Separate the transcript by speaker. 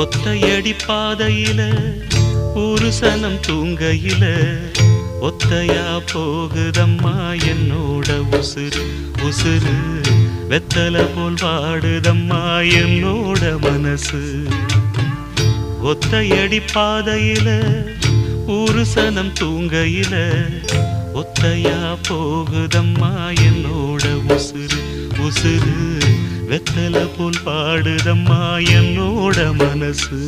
Speaker 1: ஒத்தையடி பாதையில ஒரு சனம் தூங்கையில ஒத்தையா போகுதம்மா என்னோட உசுறு உசுறு வெத்தல போல் வாடுதம்மா என்னோட மனசு ஒத்தையடி பாதையில ஒரு சனம் தூங்கையில ஒத்தையா போகுதம்மா என்னோட உசுறு உசுறு வெத்தல போல் பாடுதம்மா என்னோட மனசு